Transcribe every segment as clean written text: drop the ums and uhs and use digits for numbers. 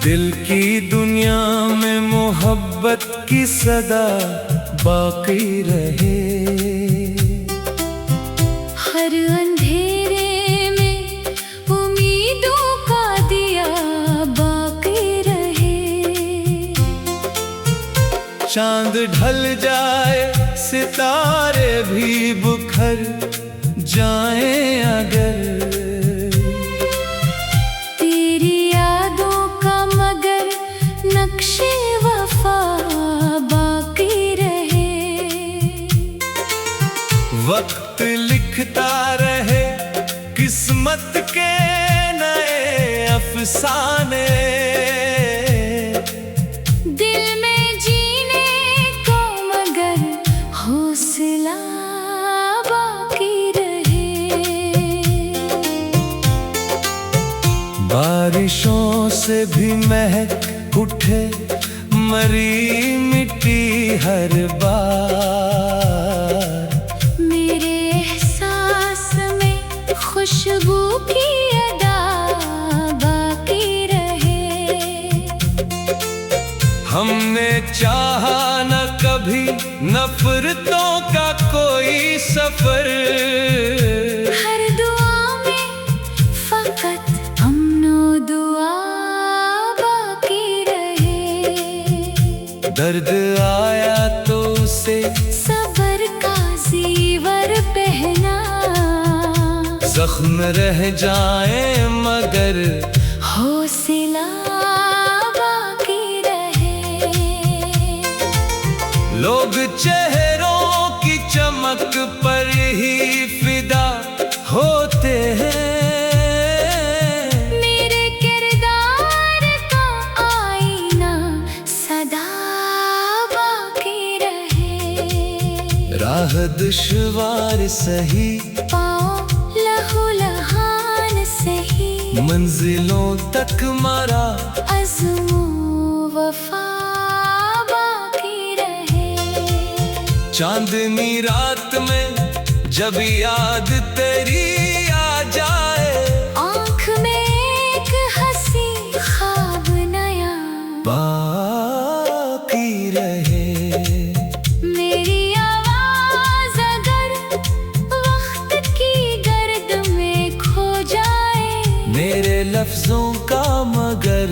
दिल की दुनिया में मोहब्बत की सदा बाकी रहे। हर अंधेरे में उम्मीदों का दिया बाकी रहे। चांद ढल जाए सितारे भी बुखर जाए अगर, तेरी यादों का मगर नक्शे वफा बाकी रहे। वक्त लिखता रहे किस्मत के नए अफसाने। दिल में जीने को मगर हौसला बाकी रहे। बारिशों से भी महक उठे मरी मिट्टी हर बार। मेरे एहसास में खुशबू की अदा बाकी रहे। हमने चाहा न कभी नफरतों का कोई सफर। हर दुआ में फकत अमनो दुआ बाकी रहे। दर्द आया तो उसे सबर का ज़ीवर पहना। जख्म रह जाए मगर हौसला बाकी रहे। लोग चेहरों की चमक पर ही फिदा होते हैं। मेरे किरदार का आईना सदा बाकी रहे। राह दुश्वार सही पाँव लहू लहान सही। मंजिलों तक मरा अज़्मो वफा बाकी रहे। चांदनी रात में जब याद तेरी आ जाए, आँख में एक हंसी ख्वाब नया बाकी रहे। मेरी आवाज़ अगर वक्त की गर्द में खो जाए, मेरे लफ्जों का मगर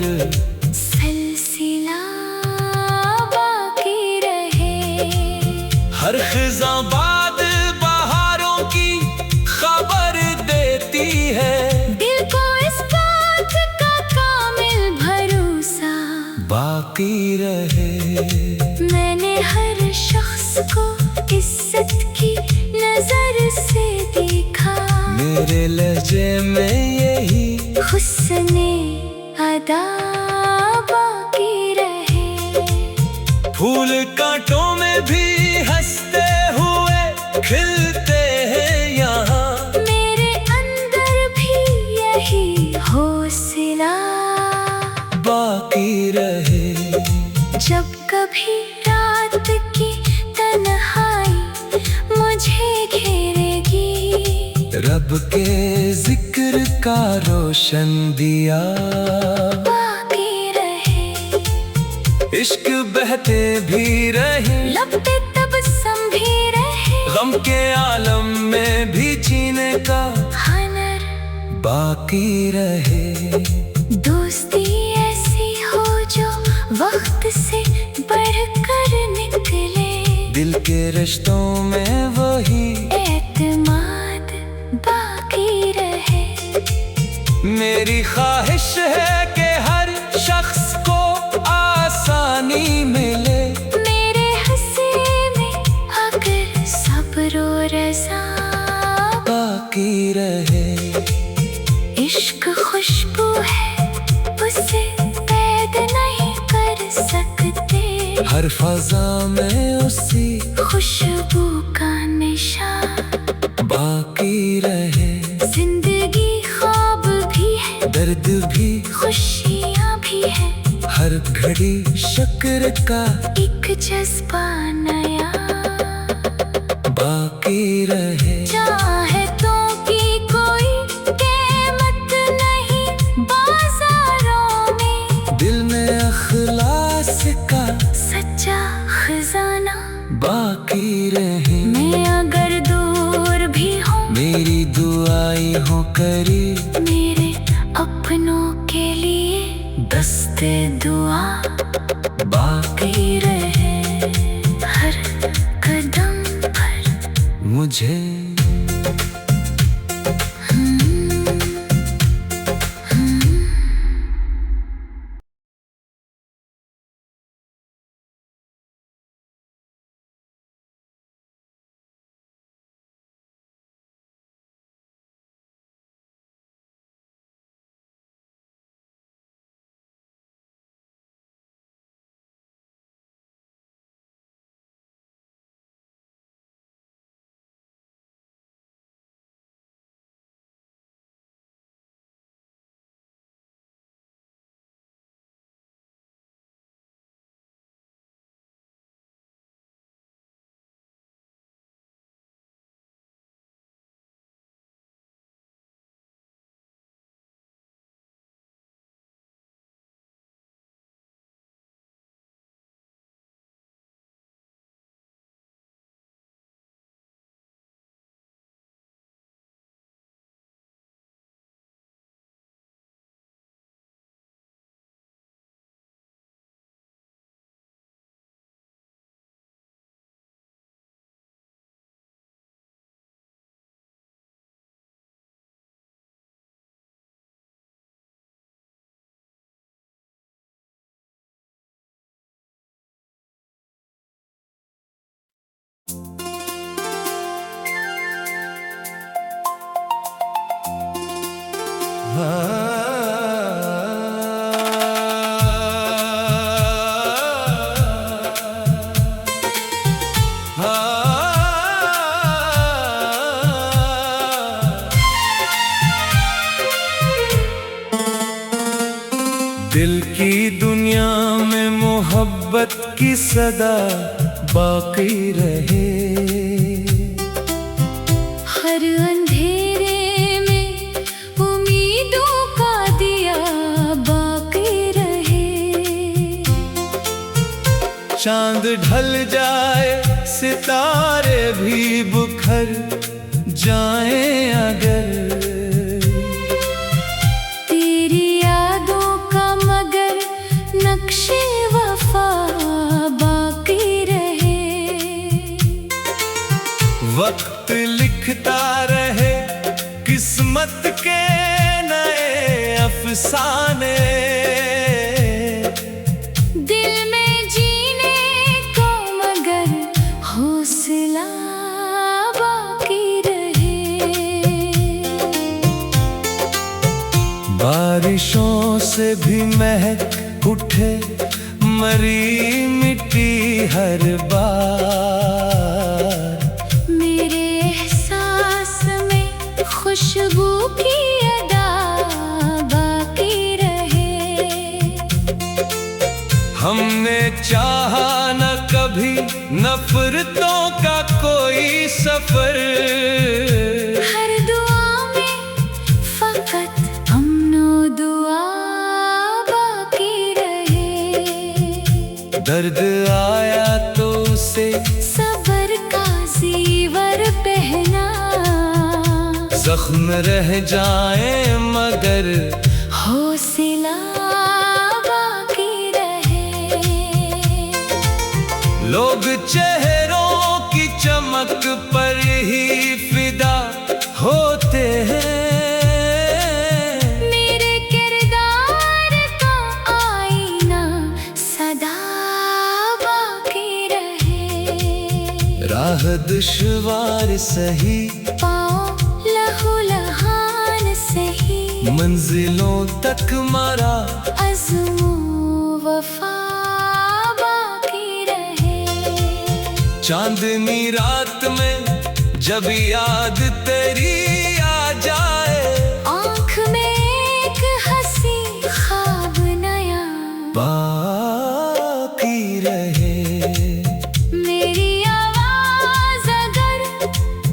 सिलसिला बाकी रहे। हर खिज़ां बाद बहारों की खबर देती है। दिल को इस बात का कामिल भरोसा बाकी रहे। मैंने हर शख्स को इज्जत की नजर से देखा। मेरे लहजे में यही हुस्ने अदा बाकी रहे। फूल कांटों में भी हंसते हुए खिलते हैं यहाँ। मेरे अंदर भी यही हौसला बाकी रहे। जब कभी रात की तन्हाई मुझे घेरेगी, रब के जिक्र का रोशन दिया बाकी रहे। इश्क बहते भी रहे, लपटे तबस्सुम भी रहे। गम के आलम में भी जीने का हनर बाकी रहे। दोस्ती ऐसी हो जो वक्त से बढ़कर निकले। दिल के रिश्तों में वही एतमाद बाकी रहे। मेरी ख्वाहिश है कि हर शख्स को आसानी मिले। मेरे हंसे में अगर सब्र और रज़ा बाकी रहे। इश्क खुशबू है उसे कैद नहीं कर सकते। हर फजा में उसी खुशबू का निशान बाकी रहे। जिंदगी ख्वाब भी है, दर्द भी खुशियाँ भी है। हर घड़ी शक्र का एक जज्बा नया बाकी रहे। चाहतों की कोई कीमत नहीं बाजारों में। दिल में बाकी रहे। मैं अगर दूर भी हूँ, मेरी दुआएं हो करीब। मेरे अपनों के लिए दस्ते दुआ बाकी रहे। हर कदम पर मुझे दिल की दुनिया में मोहब्बत की सदा बाकी रहे। हर अंधेरे में उम्मीदों का दिया बाकी रहे। चांद ढल जाए सितारे भी बुखर जाए अगर, तेरी यादों का मगर नक्शे वफा बाकी रहे। वक्त लिखता रहे किस्मत के नए अफसाने। दिल में जीने को मगर हौसला बाकी रहे। बारिशों से भी महक उठे मरी मिट्टी हर बार। मेरे एहसास में खुशबू की अदा बाकी रहे। हमने चाहा न कभी नफरतों का कोई सफर। हर दुआ में फकत अमनो दुआ बाकी रहे। दर्द आया तो उसे सबर का ज़ीवर पहना। जख्म रह जाए मगर हौसला बाकी रहे। लोग चेहरों की चमक पर ही फिदा होते हैं। मेरे किरदार का आईना सदा बाकी रहे। राह दुश्वार सही पाँव लहू लहान सही। मंजिलों तक मारा अज़्मो वफा बाकी रहे। चांदनी रात में जब याद तेरी आ जाए। आँख में एक हंसी ख्वाब नया बाकी रहे। मेरी आवाज़ अगर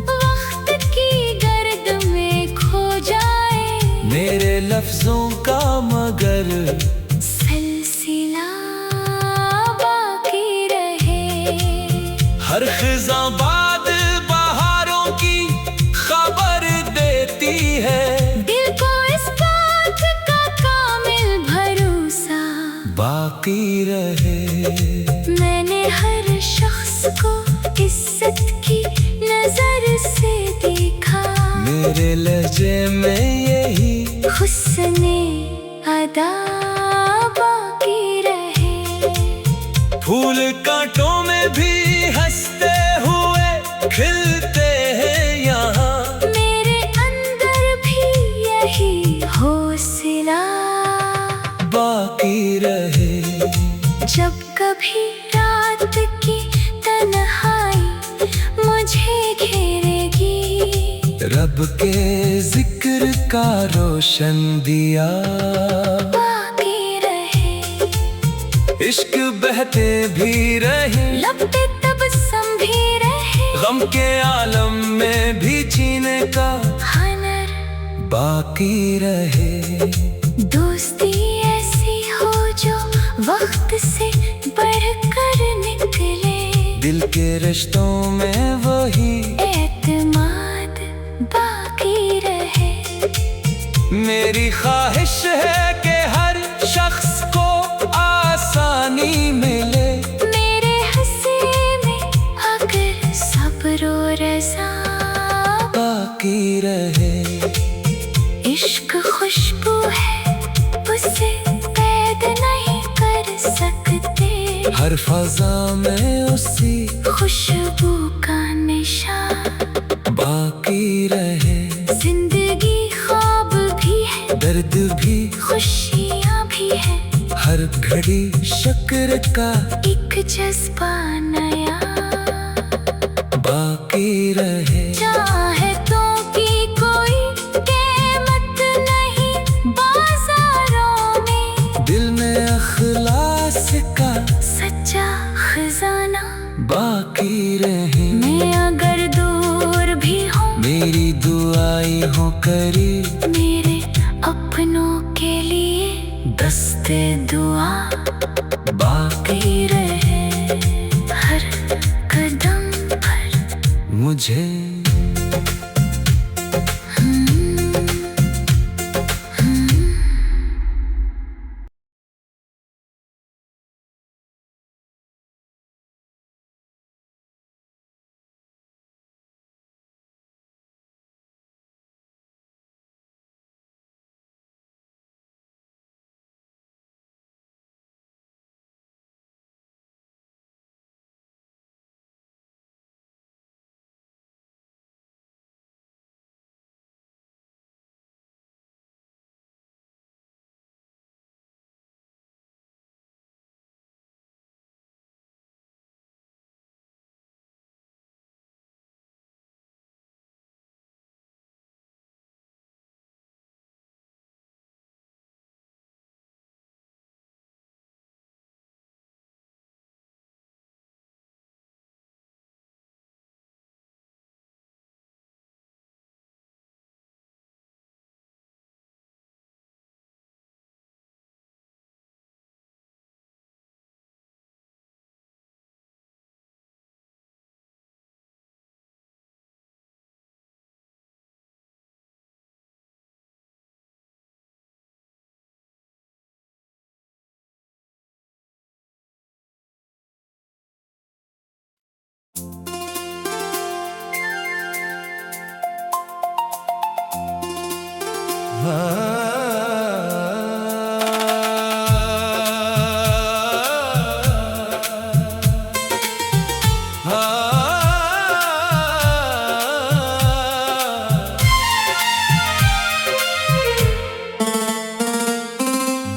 वक्त की गर्द में खो जाए। मेरे लफ्जों का मगर सिलसिला बाकी रहे। हर खिज़ा बाद बहारों की खबर देती है। दिल को इस बात का कामिल भरोसा बाकी रहे। मैंने हर शख्स को इज्जत की नजर से देखा। मेरे लहजे में यही हुस्ने अदा बाकी रहे। फूल कांटों में भी हंसते हुए खिलते हैं यहाँ। मेरे अंदर भी यही हौसला बाकी रहे। जब कभी रात की तन्हाई मुझे घेरेगी, रब के जिक्र का रोशन दिया बाकी रहे। इश्क बहते भी रहे, लब पे तबस्सुम भी रहे। गम के आलम में भी जीने का हुनर बाकी रहे। दोस्ती ऐसी हो जो वक्त से बढ़कर निकले। दिल के रिश्तों में वही एतमाद बाकी रहे। मेरी ख्वाहिश है कि हर शख्स को आसानी मिले। मेरे हंसे में अगर सब्र और रज़ा बाकी रहे। इश्क खुशबू है, उसे कैद नहीं कर सकते। हर फजा में उसी खुशबू का निशान बाकी रहे। जिंदगी ख्वाब भी है, दर्द भी खुशियाँ भी है। हर घड़ी शक्र का एक जज्बा नया बाकी रहे। चाहतों की कोई कीमत नहीं बाजारों में। दिल में अखलास का सच्चा खजाना बाकी रहे। मैं अगर दूर भी हूँ, मेरी दुआई हो करीब। मेरे अपनों के लिए दस्ते दुआ बाकी रहे। हर कदम पर मुझे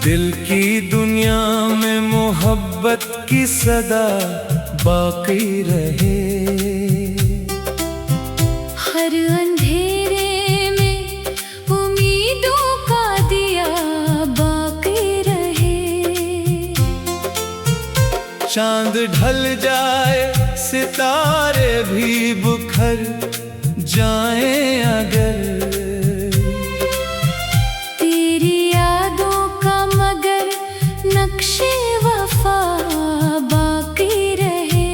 दिल की दुनिया में मोहब्बत की सदा बाकी रहे। हर अंधेरे में उम्मीदों का दिया बाकी रहे। चांद ढल जाए, सितारे भी बुखर जाए अगर, तेरी यादों का मगर नक्शे वफा बाकी रहे।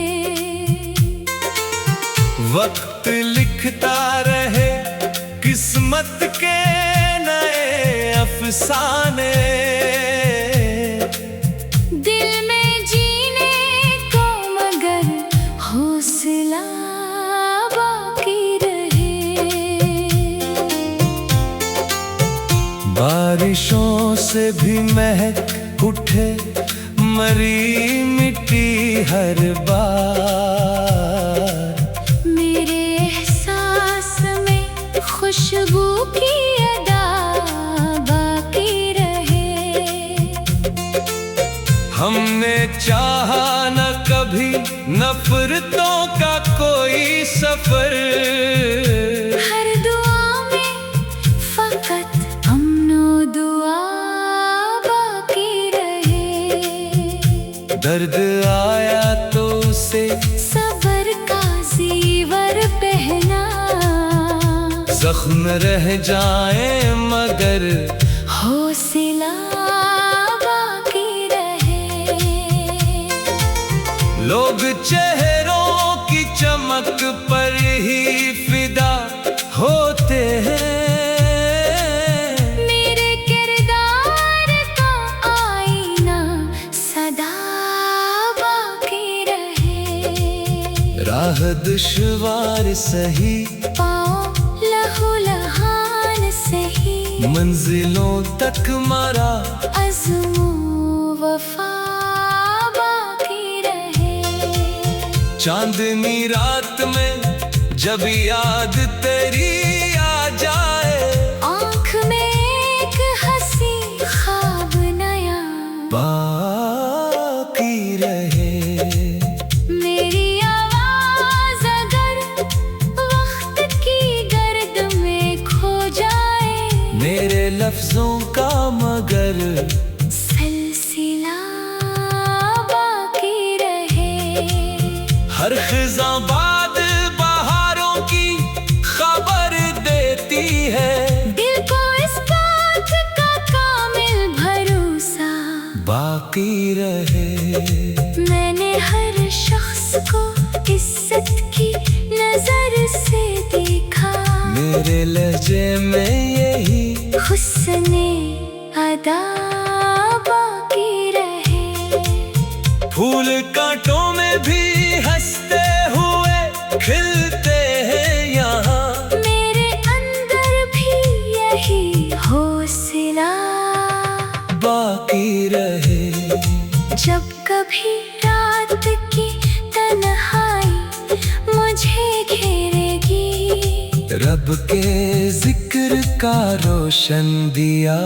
वक्त लिखता रहे किस्मत के नए अफसाने। दिल में जीने को मगर हौसला बाकी रहे। बारिशों से भी महक उठे मरी मिट्टी हर बार। मेरे एहसास में खुशबू की अदा बाकी रहे। हमने चाहा न कभी नफरतों का कोई सफर। हर दुआ में फकत अमनो दुआ बाकी रहे। दर्द आया तो उसे सबर का ज़ीवर पहना। जख्म रह जाए मगर हौसला बाकी रहे। लोग चेहरों की चमक पर ही फिदा होते हैं। मेरे किरदार का आईना सदा बाकी रहे। राह दुश्वार सही पाँव लहू लहान सही। मंजिलों तक मारा अज़्मो वफा बाकी रहे। चांदनी रात में जब याद तेरी आ जाए। आँख में एक हंसी ख्वाब नया बाकी रहे। मेरी आवाज़ अगर वक्त की गर्द में खो जाए। मेरे लफ्जों का मगर सिलसिला बाकी रहे। हर खिज़ां बाद बहारों की खबर देती है। दिल को इस बात का कामिल भरोसा बाकी रहे। मैंने हर शख्स को इज्जत की नजर से देखा। मेरे लहजे में यही हुस्ने अदा बाकी रहे। फूल कांटों में भी हंसते हुए खिलते हैं यहाँ। मेरे अंदर भी यही हौसला बाकी रहे। जब कभी रात की तन्हाई मुझे घेरेगी। रब के जिक्र का रोशन दिया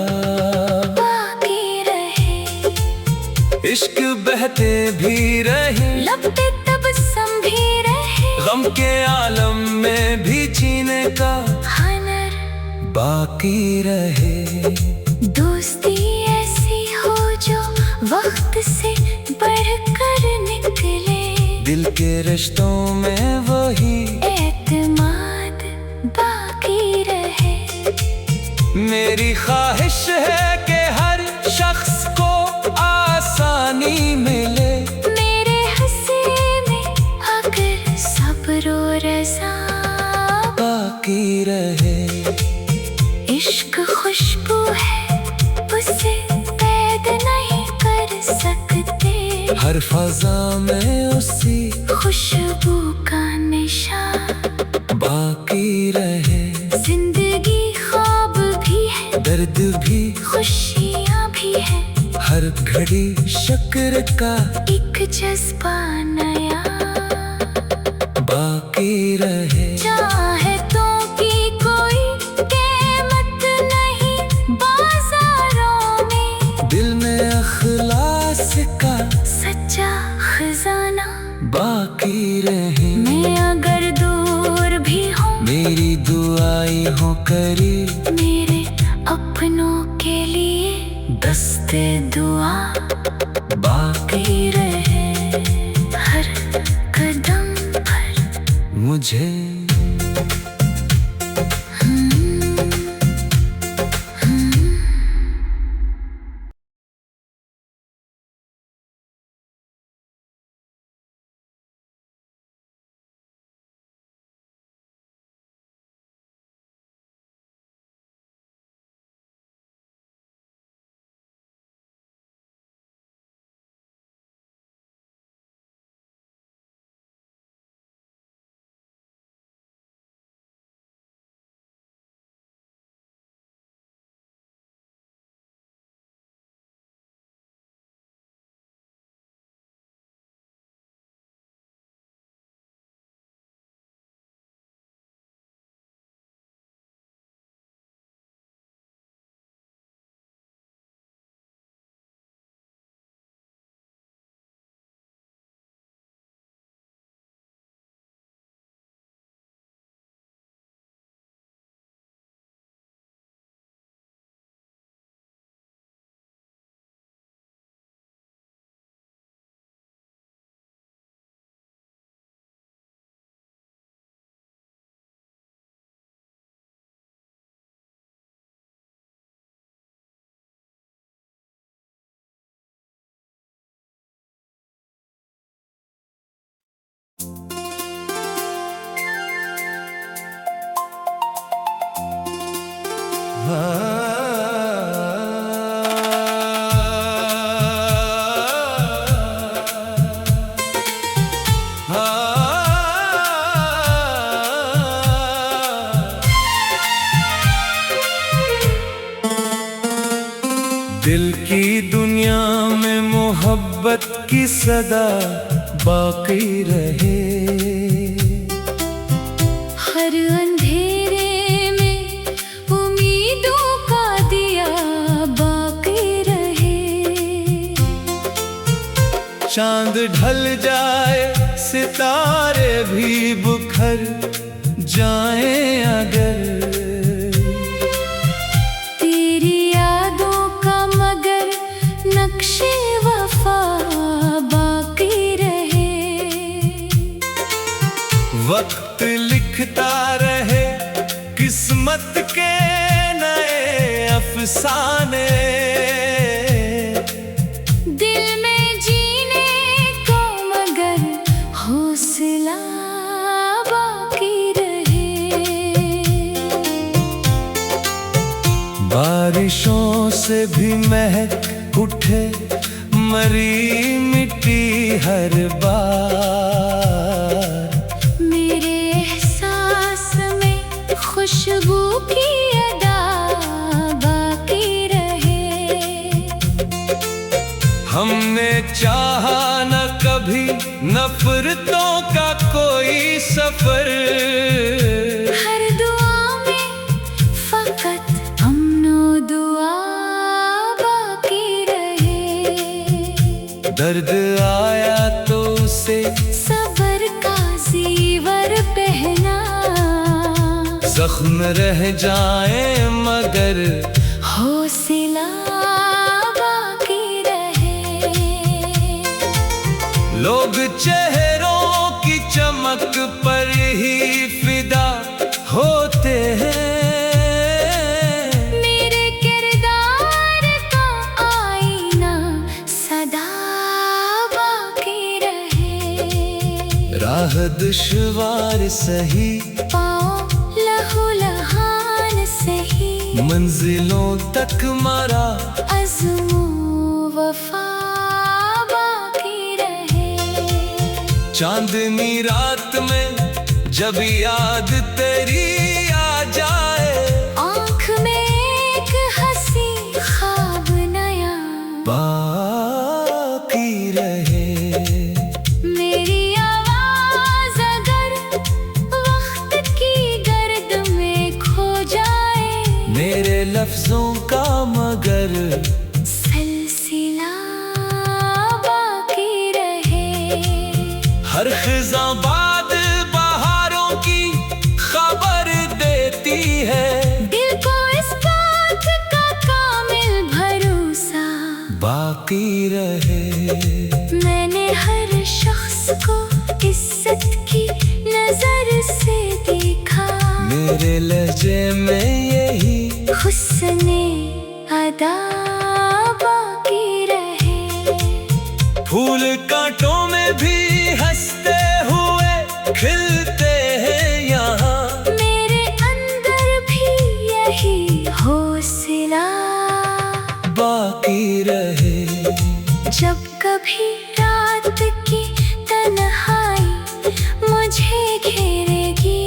बाकी रहे। इश्क बहते भी रहे। लब पे तबस्सुम भी रहे। गम के आलम में भी जीने का हुनर बाकी रहे। दोस्ती ऐसी हो जो वक्त से बढ़कर निकले। दिल के रिश्तों में वही एतमाद बाकी रहे। मेरी ख्वाहिश है कि हर शख्स को आसानी मिले। मेरे हंसे में अगर सब्र और रज़ा बाकी रहे। इश्क खुशबू है उसे कैद नहीं कर सकते। हर फजा में उसी खुशबू का निशान बाकी रहे। जिंदगी ख्वाब भी है। दर्द भी खुशियाँ भी है। हर घड़ी शक्र का एक जज्बा नया बाकी रहे। चाहतों की कोई कीमत नहीं बाजारों में। दिल में अखलास का सच्चा खजाना बाकी रहे। मैं अगर दूर भी हूँ मेरी दुआई हो करीब। मेरे अपनों के लिए दस्ते दुआ बाकी रहे। हर कदम पर मुझे दिल की दुनिया में मोहब्बत की सदा बाकी रहे। हर अंधेरे में उम्मीदों का दिया बाकी रहे। चांद ढल जाए सितारे भी बुखर जाए अगर, तेरी यादों का मगर नक्शे वफा बाकी रहे। वक्त लिखता रहे किस्मत के नए अफसाने। दिल में जीने को मगर हौसला बाकी रहे। बारिशों से भी महक उठे मरी मिट्टी हर बार। मेरे एहसास में खुशबू की अदा बाकी रहे। हमने चाहा न कभी नफरतों का कोई सफर। हर दुआ में फकत अमनो दुआ बाकी रहे। दर्द आया तो उसे सबर का ज़ीवर पहना। जख्म रह जाए मगर हौसला बाकी रहे। लोग चेहरों की चमक पर ही फिदा होते हैं। मेरे किरदार का आईना सदा बाकी रहे। राह दुश्वार सही पाओ लहू लहान सही। मंजिलों तक मारा अज़्मो वफा बाकी रहे। चांदनी रात में जब याद तेरी आ जाए, आँख में एक हंसी ख्वाब नया बाकी रहे। मेरी आवाज़ अगर वक्त की गर्द में खो जाए। मेरे लफ्जों का मगर सिलसिला बाकी रहे। हर खिज़ां बाद बहारों की खबर देती है। दिल को इस बात का कामिल भरोसा बाकी रहे। मैंने हर शख्स को इज्जत की नजर से देखा। मेरे लहजे में यही हुस्ने अदा बाकी रहे। फूल कांटों में भी हंसते हुए खिलते हैं यहाँ। मेरे अंदर भी यही हौसला बाकी रहे। जब कभी रात की तन्हाई मुझे घेरेगी।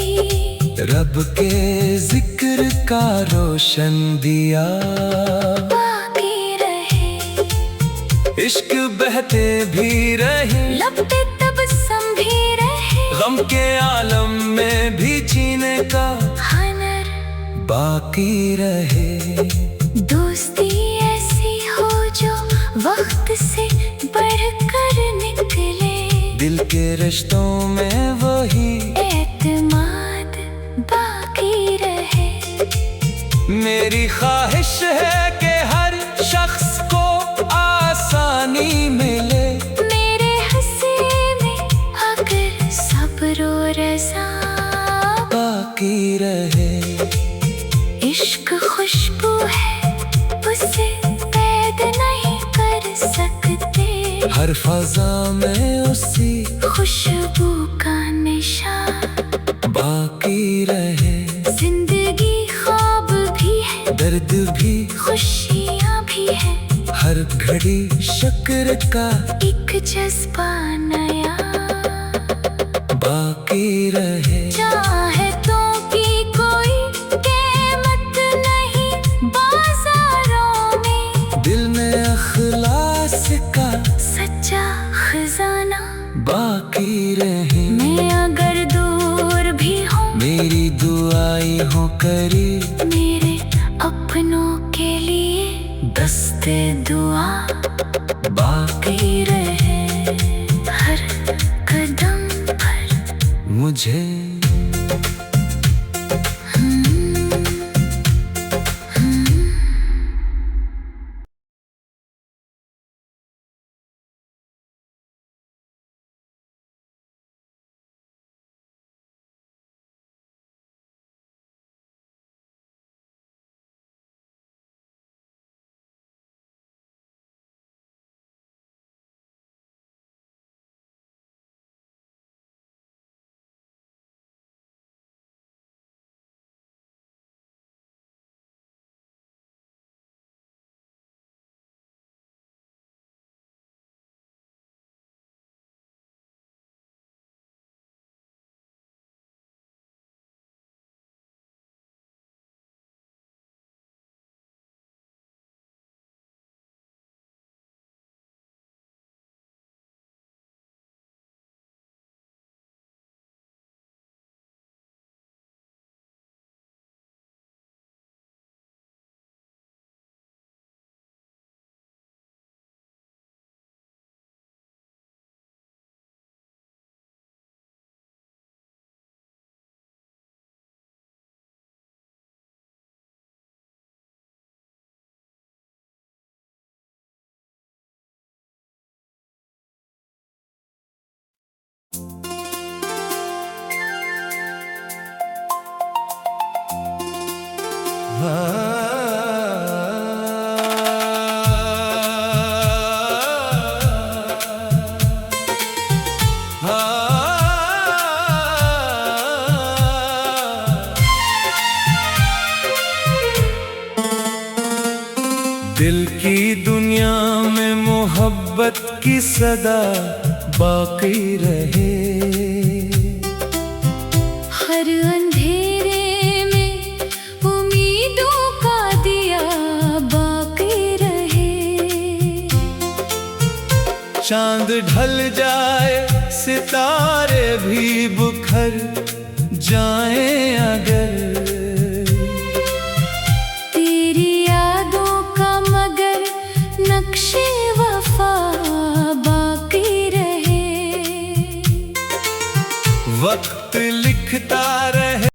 रब के जिक्र का रोशन दिया बाकी रहे। इश्क बहते भी रहे। लब पे तबस्सुम भी रहे। गम के आलम में भी जीने का हनर बाकी रहे। दोस्ती ऐसी हो जो वक्त से बढ़कर निकले। दिल के रिश्तों में वही एतमाद बाकी रहे। मेरी ख्वाहिश है कि हर शख्स को आसानी मिले। मेरे हंसे में अगर सब्र और रज़ा बाकी रहे। इश्क खुशबू है उसे कैद नहीं कर सकते। हर फजा में उसी खुशबू का निशान बाकी रहे। जिंदगी ख्वाब भी है दर्द भी खुशियाँ भी है, हर घड़ी शक्र का एक जज्बा नया बाकी रहे। चाहतों की कोई कीमत नहीं बाजारों में, दिल में अखलास का सच्चा खजाना बाकी रहे। मैं अगर दूर भी हूँ, मेरी दुआएं हो करीब, मेरे अपनों के लिए दस्ते दुआ बाकी रहे। हर कदम पर मुझे दिल की दुनिया में मोहब्बत की सदा बाकी रहे। हर अंधेरे में उम्मीदों का दिया बाकी रहे। चांद ढल जाए सितारे भी बुखर जाए